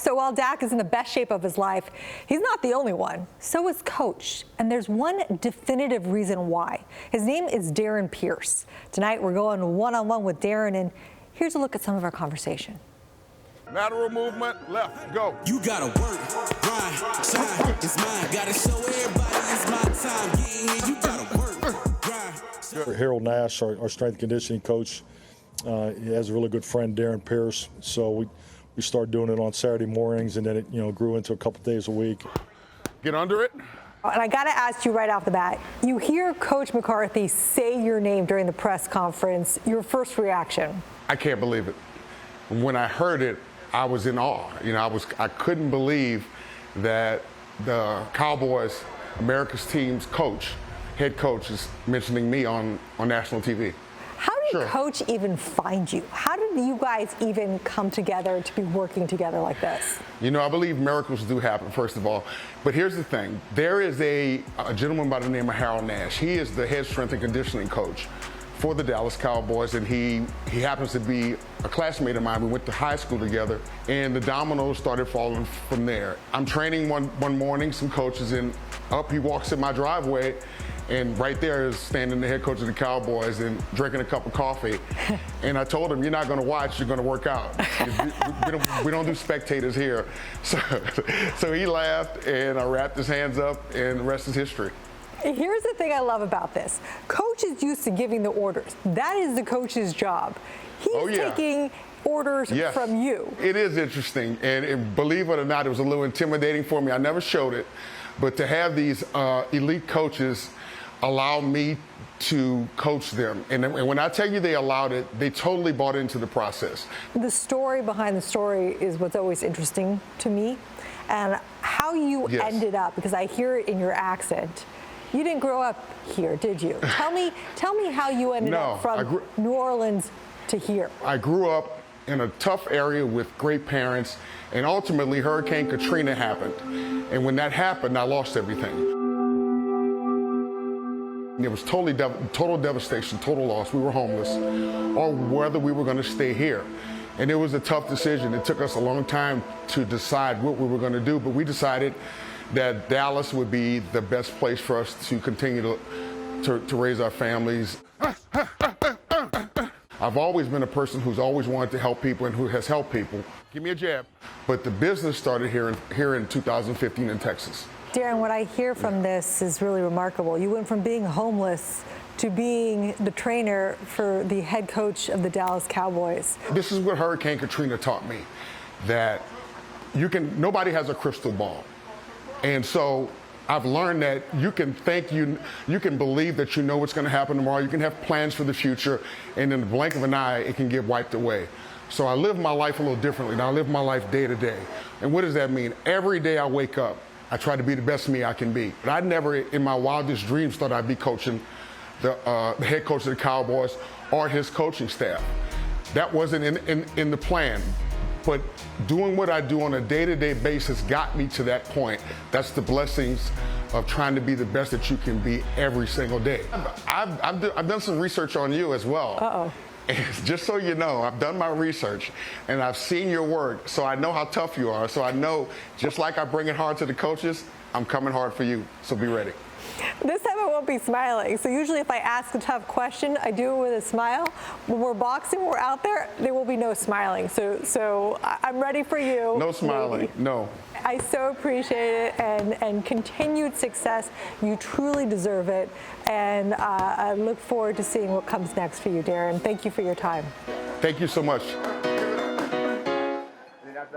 So while Dak is in the best shape of his life, he's not the only one. So is Coach. And there's one definitive reason why. His name is Darrin Pierce. Tonight, we're going one-on-one with Darrin, and here's a look at some of our conversation. Lateral movement, left, go. You gotta work, grind, shine, it's mine. Gotta show everybody it's my time. Yeah, you gotta work, grind. Harold Nash, our strength and conditioning coach, he has a really good friend, Darrin Pierce. So we started doing it on Saturday mornings, and then it grew into a couple days a week. Get under it. And I got to ask you right off the bat, you hear Coach McCarthy say your name during the press conference. Your first reaction? I can't believe it. When I heard it, I was in awe. I couldn't believe that the Cowboys, America's team's coach, head coach, is mentioning me on national TV. How did Coach even find you? How did you guys even come together to be working together like this? I believe miracles do happen, first of all. But here's the thing. There is a gentleman by the name of Harold Nash. He is the head strength and conditioning coach for the Dallas Cowboys, and he happens to be a classmate of mine. We went to high school together, and the dominoes started falling from there. I'm training one morning, some coaches, and up he walks in my driveway, and right there is standing the head coach of the Cowboys and drinking a cup of coffee. And I told him, you're not going to watch, you're going to work out. We don't do spectators here. So he laughed, and I wrapped his hands up, and the rest is history. Here's the thing I love about this. Coach is used to giving the orders. That is the coach's job. He's taking orders from you. It is interesting, and believe it or not, it was a little intimidating for me. I never showed it, but to have these elite coaches allow me to coach them. And when I tell you they allowed it, they totally bought into the process. The story behind the story is what's always interesting to me, and how you ended up, because I hear it in your accent. You didn't grow up here, did you? Tell me how you ended up from New Orleans to here. I grew up in a tough area with great parents, and ultimately Hurricane Katrina happened. And when that happened, I lost everything. It was total devastation, total loss. We were homeless, or whether we were going to stay here. And it was a tough decision. It took us a long time to decide what we were going to do, but we decided that Dallas would be the best place for us to continue to raise our families. I've always been a person who's always wanted to help people and who has helped people. Give me a jab. But the business started here in 2015 in Texas. Darrin, what I hear from this is really remarkable. You went from being homeless to being the trainer for the head coach of the Dallas Cowboys. This is what Hurricane Katrina taught me, that nobody has a crystal ball. And so I've learned that you can believe that you know what's going to happen tomorrow. You can have plans for the future, and in the blink of an eye, it can get wiped away. So I live my life a little differently. Now I live my life day to day. And what does that mean? Every day I wake up, I try to be the best me I can be. But I never, in my wildest dreams, thought I'd be coaching the head coach of the Cowboys or his coaching staff. That wasn't in the plan. But doing what I do on a day-to-day basis got me to that point. That's the blessings of trying to be the best that you can be every single day. I've done some research on you as well. Uh-oh. And just so you know, I've done my research, and I've seen your work, so I know how tough you are. So I know, just like I bring it hard to the coaches, I'm coming hard for you, so be ready. This time I won't be smiling. So usually if I ask a tough question, I do it with a smile. When we're boxing, we're out there will be no smiling. So I'm ready for you. No smiling, no. I so appreciate it, and continued success. You truly deserve it. And I look forward to seeing what comes next for you, Darrin. Thank you for your time. Thank you so much.